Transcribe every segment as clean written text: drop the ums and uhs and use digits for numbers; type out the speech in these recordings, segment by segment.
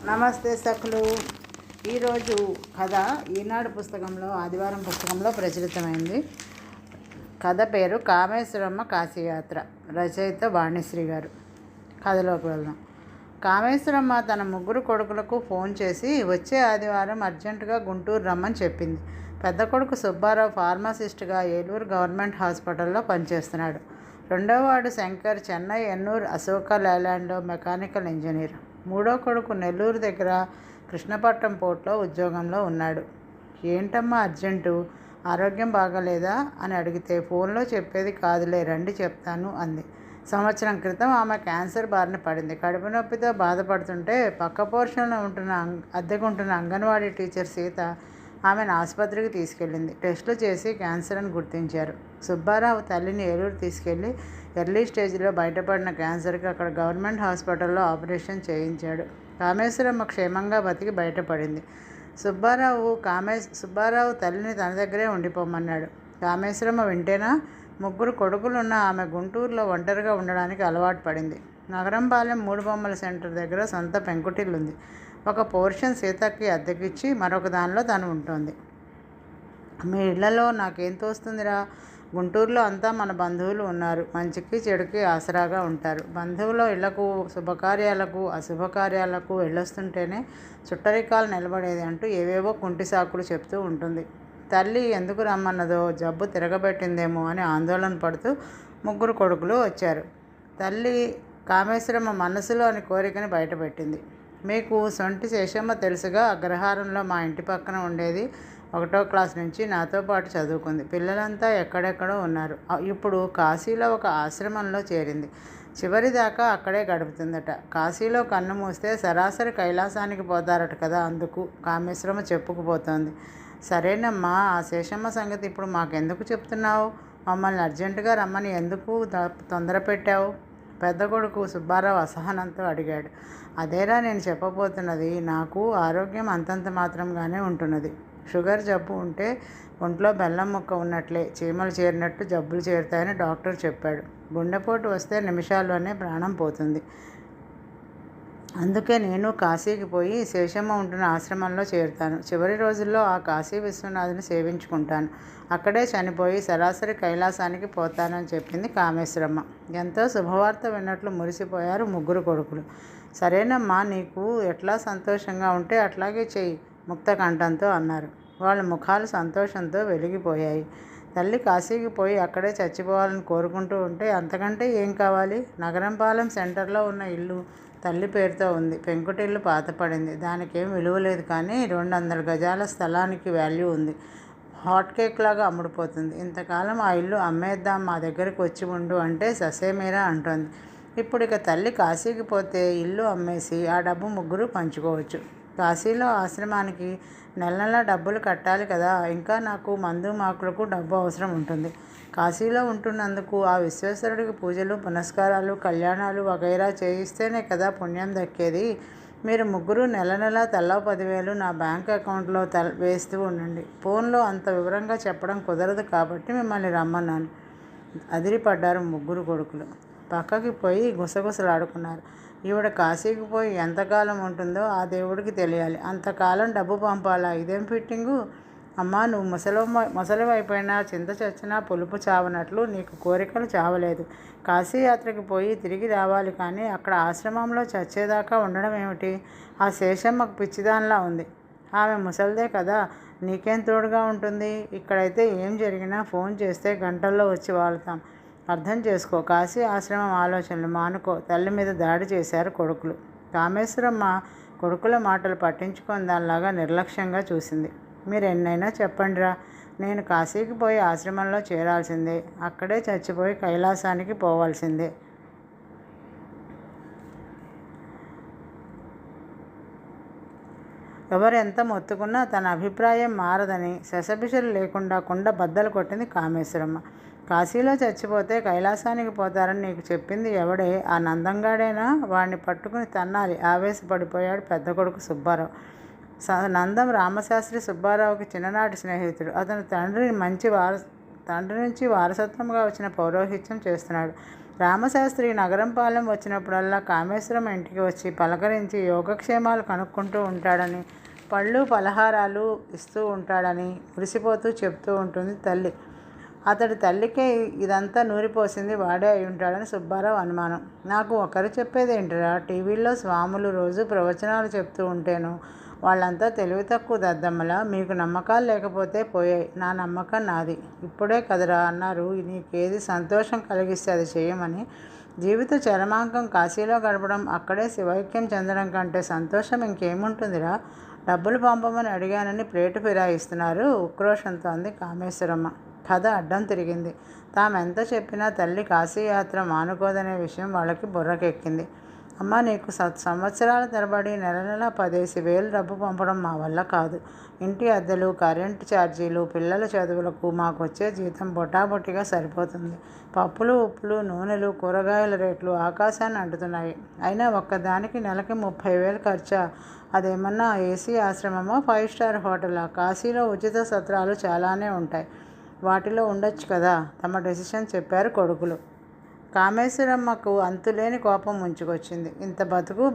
నమస్తే సఖులు. ఈరోజు కథ ఈనాడు పుస్తకంలో ఆదివారం పుస్తకంలో ప్రచురితమైంది. కథ పేరు కామేశ్వరమ్మ కాశీయాత్ర. రచయిత వాణిశ్రీ గారు. కథలోకి వెళ్దాం. కామేశ్వరమ్మ తన ముగ్గురు కొడుకులకు ఫోన్ చేసి వచ్చే ఆదివారం అర్జెంటుగా గుంటూరు రమ్మని చెప్పింది. పెద్ద కొడుకు సుబ్బారావు ఫార్మసిస్ట్గా ఏలూరు గవర్నమెంట్ హాస్పిటల్లో పనిచేస్తున్నాడు. రెండోవాడు శంకర్ చెన్నై ఎన్నూరు అశోక లేలాండ్లో మెకానికల్ ఇంజనీర్. మూడో కొడుకు నెల్లూరు దగ్గర కృష్ణపట్నం పోర్ట్లో ఉద్యోగంలో ఉన్నాడు. ఏంటమ్మా అర్జెంటు, ఆరోగ్యం బాగాలేదా అని అడిగితే ఫోన్లో చెప్పేది కాదులే, రండి చెప్తాను అంది. సంవత్సరం క్రితం ఆమె క్యాన్సర్ బారిన పడింది. కడుపు నొప్పితో బాధపడుతుంటే పక్క పోర్షన్లో అద్దెకుంటున్న అంగన్వాడీ టీచర్ సీత ఆమెను ఆసుపత్రికి తీసుకెళ్ళింది. టెస్టులు చేసి క్యాన్సర్ అని గుర్తించారు. సుబ్బారావు తల్లిని ఏలూరు తీసుకెళ్ళి ఎర్లీ స్టేజ్లో బయటపడిన క్యాన్సర్కి అక్కడ గవర్నమెంట్ హాస్పిటల్లో ఆపరేషన్ చేయించాడు. కామేశ్వరమ్మ క్షేమంగా బతికి బయటపడింది. సుబ్బారావు తల్లిని తన దగ్గరే ఉండిపోమన్నాడు. కామేశ్వరమ్మ వింటేనా? ముగ్గురు కొడుకులున్న ఆమె గుంటూరులో ఒంటరిగా ఉండడానికి అలవాటు పడింది. నగరంపాలెం మూడు బొమ్మల సెంటర్ దగ్గర సొంత పెంకుటిల్లుంది. ఒక పోర్షన్ సీతకి అద్దెకిచ్చి మరొక దానిలో తను ఉంటుంది. మీ ఇళ్లలో నాకేం తోస్తుందిరా? గుంటూరులో అంతా మన బంధువులు ఉన్నారు. మంచికి చెడుకి ఆసరాగా ఉంటారు. బంధువుల ఇళ్లకు శుభకార్యాలకు అశుభకార్యాలకు వెళ్ళొస్తుంటేనే చుట్టరికాలు నిలబడేది అంటూ ఏవేవో కుంటి సాకులు చెప్తూ ఉంటుంది. తల్లి ఎందుకు రమ్మన్నదో, జబ్బు తిరగబెట్టిందేమో అని ఆందోళన పడుతూ ముగ్గురు కొడుకులు వచ్చారు. తల్లి కామేశ్వరమ్మ మనసులోని కోరికని బయటపెట్టింది. మీకు సొంటి శేషమ్మ తెలుసుగా, అగ్రహారంలో మా ఇంటి పక్కన ఉండేది. 1వ క్లాస్ నుంచి నాతో పాటు చదువుకుంది. పిల్లలంతా ఎక్కడెక్కడో ఉన్నారు. ఇప్పుడు కాశీలో ఒక ఆశ్రమంలో చేరింది. చివరిదాకా అక్కడే గడుపుతుందట. కాశీలో కన్ను మూస్తే సరాసరి కైలాసానికి పోతారట కదా, అందుకు కామేశ్వరమ్మ చెప్పుకుపోతోంది. సరేనమ్మా, ఆ శేషమ్మ సంగతి ఇప్పుడు మాకెందుకు చెప్తున్నావు? మమ్మల్ని అర్జెంటుగా రమ్మని ఎందుకు తొందర పెట్టావు? పెద్ద కొడుకు సుబ్బారావు అసహనంతో అడిగాడు. అదేరా నేను చెప్పబోతున్నది. నాకు ఆరోగ్యం అంతంత మాత్రంగానే ఉంటున్నది. షుగర్ జబ్బు ఉంటే ఒంట్లో బెల్లం ముక్క ఉన్నట్లే చీమలు చేరినట్టు జబ్బులు చేరుతాయని డాక్టర్ చెప్పాడు. గుండెపోటు వస్తే నిమిషాల్లోనే ప్రాణం పోతుంది. అందుకే నేను కాశీకి పోయి శేషమ్మ ఉంటున్న ఆశ్రమంలో చేరుతాను. చివరి రోజుల్లో ఆ కాశీ విశ్వనాథుని సేవించుకుంటాను. అక్కడే చనిపోయి సరాసరి కైలాసానికి పోతానని చెప్పింది కామేశ్వరమ్మ. ఎంతో శుభవార్త విన్నట్లు మురిసిపోయారు ముగ్గురు కొడుకులు. సరేనమ్మా, నీకు ఎట్లా సంతోషంగా ఉంటే అట్లాగే చెయ్యి, ముక్త కంఠంతో అన్నారు. వాళ్ళ ముఖాలు సంతోషంతో వెలిగిపోయాయి. తల్లి కాశీకి పోయి అక్కడే చచ్చిపోవాలని కోరుకుంటూ ఉంటే అంతకంటే ఏం కావాలి? నగరంపాలెం సెంటర్లో ఉన్న ఇల్లు తల్లి పేరుతో ఉంది. పెంకుటిల్లు పాతపడింది. దానికేం విలువ లేదు, కానీ 200 గజాల స్థలానికి వాల్యూ ఉంది. హాట్ కేక్ లాగా అమ్ముడుపోతుంది. ఇంతకాలం ఆ ఇల్లు అమ్మేద్దాం, మా దగ్గరికి వచ్చి ఉండు అంటే ససేమీరా అంటోంది. ఇప్పుడు ఇక తల్లి కాశీకి పోతే ఇల్లు అమ్మేసి ఆ డబ్బు ముగ్గురు పంచుకోవచ్చు. కాశీలో ఆశ్రమానికి నెల నెల డబ్బులు కట్టాలి కదా, ఇంకా నాకు మందు మాకులకు డబ్బు అవసరం ఉంటుంది. కాశీలో ఉంటున్నందుకు ఆ విశ్వేశ్వరుడికి పూజలు పునస్కారాలు కళ్యాణాలు వగైరా చేయిస్తేనే కదా పుణ్యం దక్కేది. మీరు ముగ్గురు నెల నెల తలా 10,000 నా బ్యాంక్ అకౌంట్లో వేస్తూ ఉండండి. ఫోన్లో అంత వివరంగా చెప్పడం కుదరదు కాబట్టి మిమ్మల్ని రమ్మన్నాను. అదిరిపడ్డారు ముగ్గురు కొడుకులు. పక్కకి పోయి గుసగుసలాడుకున్నారు. ఈవిడ కాశీకి పోయి ఎంతకాలం ఉంటుందో ఆ దేవుడికి తెలియాలి. అంతకాలం డబ్బు పంపాలా? ఇదేం ఫిట్టింగు? అమ్మా, నువ్వు ముసలివైపోయినా చింత చచ్చినా పులుపు చావనట్లు నీకు కోరికలు చావలేదు. కాశీయాత్రకి పోయి తిరిగి రావాలి, కానీ అక్కడ ఆశ్రమంలో చచ్చేదాకా ఉండడం ఏమిటి? ఆ శేషమ్మకు పిచ్చిదానిలా ఉంది. ఆమె ముసలిదే కదా, నీకేం తోడుగా ఉంటుంది? ఇక్కడైతే ఏం జరిగినా ఫోన్ చేస్తే గంటల్లో వచ్చి వాళ్తాం. అర్థం చేసుకో. కాశీ ఆశ్రమం ఆలోచనలు మానుకో. తల్లి మీద దాడి చేశారు కొడుకులు. కామేశ్వరమ్మ కొడుకుల మాటలు పట్టించుకొని దానిలాగా నిర్లక్ష్యంగా చూసింది. మీరు ఎన్నైనా చెప్పండిరా, నేను కాశీకి పోయి ఆశ్రమంలో చేరాల్సిందే. అక్కడే చచ్చిపోయి కైలాసానికి పోవాల్సిందే. ఎవరెంత మొత్తుకున్నా తన అభిప్రాయం మారదని శశబిషలు లేకుండా కుండ బద్దలు కొట్టింది కామేశ్వరమ్మ. కాశీలో చచ్చిపోతే కైలాసానికి పోతారని నీకు చెప్పింది ఎవడే? ఆ నందంగాడేనా? వాడిని పట్టుకుని తన్నాలి, ఆవేశపడిపోయాడు పెద్ద కొడుకు సుబ్బారావు. నందం రామశాస్త్రి సుబ్బారావుకి చిన్ననాటి స్నేహితుడు. అతను తండ్రి నుంచి వారసత్వంగా వచ్చిన పౌరోహిత్యం చేస్తున్నాడు. రామశాస్త్రి నగరం పాలెం వచ్చినప్పుడల్లా కామేశ్వరం ఇంటికి వచ్చి పలకరించి యోగక్షేమాలు కనుక్కుంటూ ఉంటాడని, పళ్ళు పలహారాలు ఇస్తూ ఉంటాడని మురిసిపోతూ చెప్తూ ఉంటుంది తల్లి. అతడి తల్లికే ఇదంతా నూరిపోసింది వాడే అయి ఉంటాడని సుబ్బారావు అనుమానం. నాకు ఒకరు చెప్పేదేంటిరా, టీవీల్లో స్వాములు రోజు ప్రవచనాలు చెప్తూ ఉంటేను వాళ్ళంతా తెలివి తక్కువ దద్దమ్మలా మీకు నమ్మకాలు లేకపోతే పోయాయి, నా నమ్మకం నాది. ఇప్పుడే కదరా అన్నారు నీకేది సంతోషం కలిగిస్తే అది చేయమని. జీవిత చరమాంకం కాశీలో గడపడం, అక్కడే శివైక్యం చెందడం కంటే సంతోషం ఇంకేముంటుందిరా. డబ్బులు పంపమని అడిగానని ప్లేటు ఫిరాయిస్తున్నారు ఉక్రోషంతో అంది కామేశ్వరమ్మ. కథ అడ్డం తిరిగింది. తామెంత చెప్పినా తల్లి కాశీయాత్ర మానుకోదనే విషయం వాళ్ళకి బుర్రకెక్కింది. అమ్మ, నీకు సంవత్సరాల తరబడి నెల నెల 10,000 డబ్బు పంపడం మా వల్ల కాదు. ఇంటి అద్దెలు, కరెంటు ఛార్జీలు, పిల్లల చదువులకు మాకు వచ్చే జీతం బొటాబొట్టిగా సరిపోతుంది. పప్పులు, ఉప్పులు, నూనెలు, కూరగాయల రేట్లు ఆకాశాన్ని అంటుతున్నాయి. అయినా ఒక్కదానికి నెలకి 30,000 ఖర్చా? అదేమన్నా ఏసీ ఆశ్రమమో 5 స్టార్ హోటలా? కాశీలో ఉచిత సత్రాలు చాలానే ఉంటాయి, వాటిలో ఉండొచ్చు కదా. తమ డెసిషన్ చెప్పారు కొడుకులు. కామేశ్వరమ్మకు అంతులేని కోపం ముంచుకొచ్చింది. ఇంత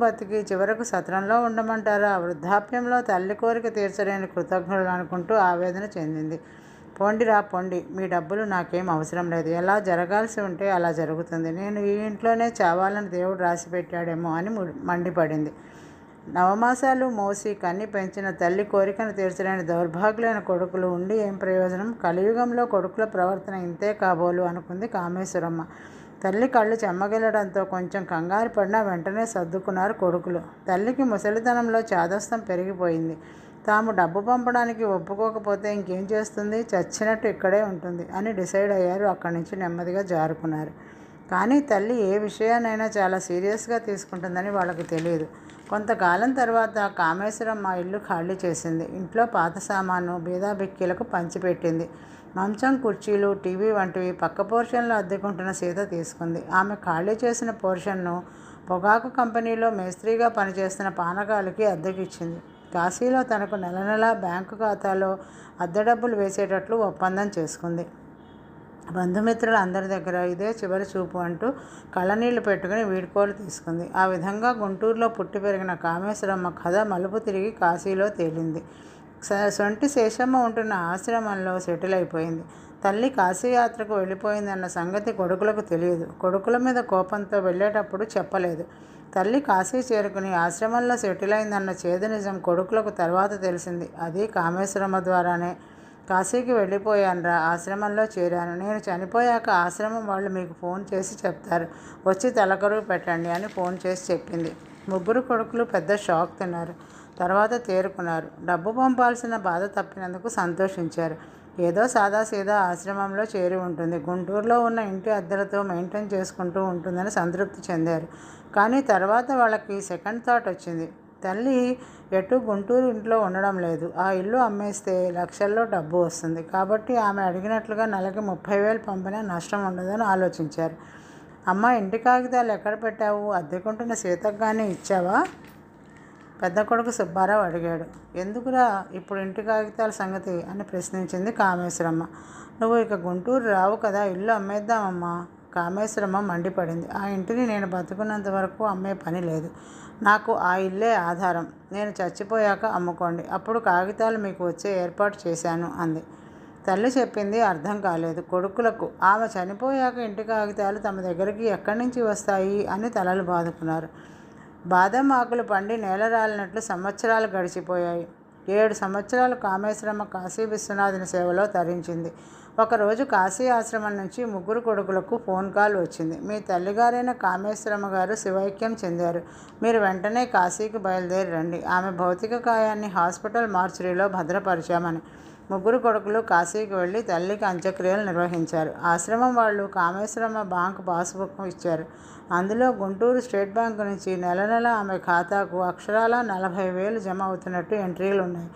బతికి చివరకు సత్రంలో ఉండమంటారా? వృద్ధాప్యంలో తల్లి కోరిక తీర్చలేని కృతజ్ఞులు అనుకుంటూ ఆవేదన చెందింది. పోండిరా పొండి, మీ డబ్బులు నాకేం అవసరం లేదు. ఎలా జరగాల్సి ఉంటే అలా జరుగుతుంది. నేను ఈ ఇంట్లోనే చావాలని దేవుడు రాసి పెట్టాడేమో అని మండిపడింది. నవమాసాలు మోసి కన్ని పెంచిన తల్లి కోరికను తీర్చలేని దౌర్భాగ్యులైన కొడుకులు ఉండి ఏం ప్రయోజనం? కలియుగంలో కొడుకుల ప్రవర్తన ఇంతే కాబోలు అనుకుంది కామేశ్వరమ్మ. తల్లి కళ్ళు చెమ్మగిల్లడంతో కొంచెం కంగారు పడినా వెంటనే సర్దుకున్నారు కొడుకులు. తల్లికి ముసలితనంలో చాదస్తం పెరిగిపోయింది. తాము డబ్బు పంపడానికి ఒప్పుకోకపోతే ఇంకేం చేస్తుంది? చచ్చినట్టు ఇక్కడే ఉంటుంది అని డిసైడ్ అయ్యారు. అక్కడి నుంచి నెమ్మదిగా జారుకున్నారు. కానీ తల్లి ఏ విషయాన్నైనా చాలా సీరియస్గా తీసుకుంటుందని వాళ్ళకి తెలియదు. కొంతకాలం తర్వాత కామేశ్వరమ్మ ఇల్లు ఖాళీ చేసింది. ఇంట్లో పాత సామాను బీదాబిక్కీలకు పంచిపెట్టింది. మంచం, కుర్చీలు, టీవీ వంటివి పక్క పోర్షన్లో అద్దెకుంటున్న సీత తీసుకుంది. ఆమె ఖాళీ చేసిన పోర్షన్ను పొగాకు కంపెనీలో మేస్త్రీగా పనిచేస్తున్న పానకాలకి అద్దెకిచ్చింది. కాశీలో తనకు నెల నెలా బ్యాంకు ఖాతాలో అద్దె డబ్బులు వేసేటట్లు ఒప్పందం చేసుకుంది. బంధుమిత్రులు అందరి దగ్గర ఇదే చివరి చూపు అంటూ కళ్ళనీళ్లు పెట్టుకుని వీడ్కోలు తీసుకుంది. ఆ విధంగా గుంటూరులో పుట్టి పెరిగిన కామేశ్వరమ్మ కథ మలుపు తిరిగి కాశీలో తేలింది. సొంటి శేషమ్మ ఉంటున్న ఆశ్రమంలో సెటిల్ అయిపోయింది. తల్లి కాశీయాత్రకు వెళ్ళిపోయిందన్న సంగతి కొడుకులకు తెలియదు. కొడుకుల మీద కోపంతో వెళ్ళేటప్పుడు చెప్పలేదు. తల్లి కాశీ చేరుకుని ఆశ్రమంలో సెటిల్ అయిందన్న చేదు నిజం కొడుకులకు తర్వాత తెలిసింది. అది కామేశ్వరమ్మ ద్వారానే. కాశీకి వెళ్ళిపోయానురా, ఆశ్రమంలో చేరాను. నేను చనిపోయాక ఆశ్రమం వాళ్ళు మీకు ఫోన్ చేసి చెప్తారు, వచ్చి తలకరువు పెట్టండి అని ఫోన్ చేసి చెప్పింది. ముగ్గురు కొడుకులు పెద్ద షాక్ తిన్నారు. తర్వాత తేరుకున్నారు. డబ్బు పంపాల్సిన బాధ తప్పినందుకు సంతోషించారు. ఏదో సాదాసీదా ఆశ్రమంలో చేరి ఉంటుంది, గుంటూరులో ఉన్న ఇంటి అద్దెలతో మెయింటైన్ చేసుకుంటూ ఉంటుందని సంతృప్తి చెందారు. కానీ తర్వాత వాళ్ళకి సెకండ్ థాట్ వచ్చింది. తల్లి ఎటు గుంటూరు ఇంట్లో ఉండడం లేదు. ఆ ఇల్లు అమ్మేస్తే లక్షల్లో డబ్బు వస్తుంది. కాబట్టి ఆమె అడిగినట్లుగా నెలకి 30,000 పంపినా నష్టం ఉండదని ఆలోచించారు. అమ్మ, ఇంటి కాగితాలు ఎక్కడ పెట్టావు? అద్దెకుంటున్న సీతకు కానీ ఇచ్చావా? పెద్ద కొడుకు సుబ్బారావు అడిగాడు. ఎందుకురా ఇప్పుడు ఇంటి కాగితాల సంగతి అని ప్రశ్నించింది కామేశ్వరమ్మ. నువ్వు ఇక గుంటూరు రావు కదా, ఇల్లు అమ్మేద్దామమ్మా. కామేశ్వరమ్మ మండిపడింది. ఆ ఇంటిని నేను బతుకున్నంత వరకు అమ్మే పని లేదు. నాకు ఆ ఇల్లే ఆధారం. నేను చచ్చిపోయాక అమ్ముకోండి, అప్పుడు కాగితాలు మీకు వచ్చే ఏర్పాటు చేశాను అంది. తల్లి చెప్పింది అర్థం కాలేదు కొడుకులకు. ఆమె చనిపోయాక ఇంటి కాగితాలు తమ దగ్గరికి ఎక్కడి నుంచి వస్తాయి అని తలలు బాదుకున్నారు. బాదం ఆకులు పండి నేల రాలినట్లు సంవత్సరాలు గడిచిపోయాయి. 7 సంవత్సరాలు కామేశ్వరమ్మ కాశీ విశ్వనాథుని సేవలో తరించింది. ఒకరోజు కాశీ ఆశ్రమం నుంచి ముగ్గురు కొడుకులకు ఫోన్ కాల్ వచ్చింది. మీ తల్లిగారైన కామేశ్వరమ్మ గారు శివైక్యం చెందారు. మీరు వెంటనే కాశీకి బయలుదేరి రండి. ఆమె భౌతిక కాయాన్ని హాస్పిటల్ మార్చురీలో భద్రపరిచామని. ముగ్గురు కొడుకులు కాశీకి వెళ్ళి తల్లికి అంత్యక్రియలు నిర్వహించారు. ఆశ్రమం వాళ్ళు కామేశ్వరమ్మ బ్యాంకు పాస్బుక్ ఇచ్చారు. అందులో గుంటూరు స్టేట్ బ్యాంకు నుంచి నెల నెల ఆమె ఖాతాకు అక్షరాల 40,000 జమ అవుతున్నట్టు ఎంట్రీలు ఉన్నాయి.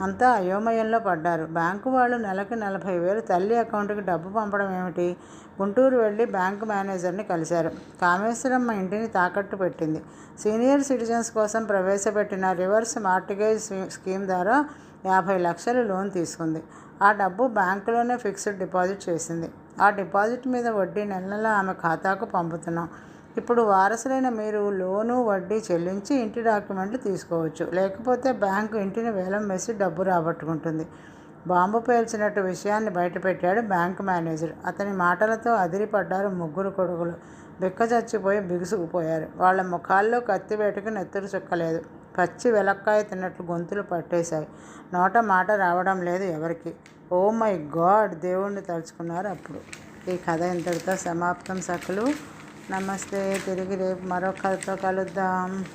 అంతా అయోమయంలో పడ్డారు. బ్యాంకు వాళ్ళు నెలకి 40,000 తల్లి అకౌంట్కి డబ్బు పంపడం ఏమిటి? గుంటూరు వెళ్ళి బ్యాంకు మేనేజర్ని కలిశారు. కామేశ్వరమ్మ ఇంటిని తాకట్టు పెట్టింది. సీనియర్ సిటిజన్స్ కోసం ప్రవేశపెట్టిన రివర్స్ మార్టిగేజ్ స్కీమ్ ద్వారా 50 లక్షలు లోన్ తీసుకుంది. ఆ డబ్బు బ్యాంకులోనే ఫిక్స్డ్ డిపాజిట్ చేసింది. ఆ డిపాజిట్ మీద వడ్డీ నెల నెలా ఆమె ఖాతాకు పంపుతున్నాం. ఇప్పుడు వారసులైన మీరు లోను వడ్డీ చెల్లించి ఇంటి డాక్యుమెంట్లు తీసుకోవచ్చు. లేకపోతే బ్యాంకు ఇంటిని వేలం వేసి డబ్బు రాబట్టుకుంటుంది. బాంబు పేల్చినట్టు విషయాన్ని బయటపెట్టాడు బ్యాంకు మేనేజర్. అతని మాటలతో అదిరిపడ్డారు ముగ్గురు కొడుకులు. బిక్కచచ్చిపోయి బిగుసుకుపోయారు. వాళ్ళ ముఖాల్లో కత్తివేటుకు నెత్తురు చుక్కలేదు. పచ్చి వెలక్కాయ తిన్నట్లు గొంతులు పట్టేశాయి. నోట మాట రావడం లేదు ఎవరికి. ఓ మై గాడ్, దేవుణ్ణి తలుచుకున్నారు అప్పుడు. ఈ కథ ఇంతటితో సమాప్తం సఖులు. నమస్తే. తిరిగి రేపు మరో కథతో కలుద్దాం.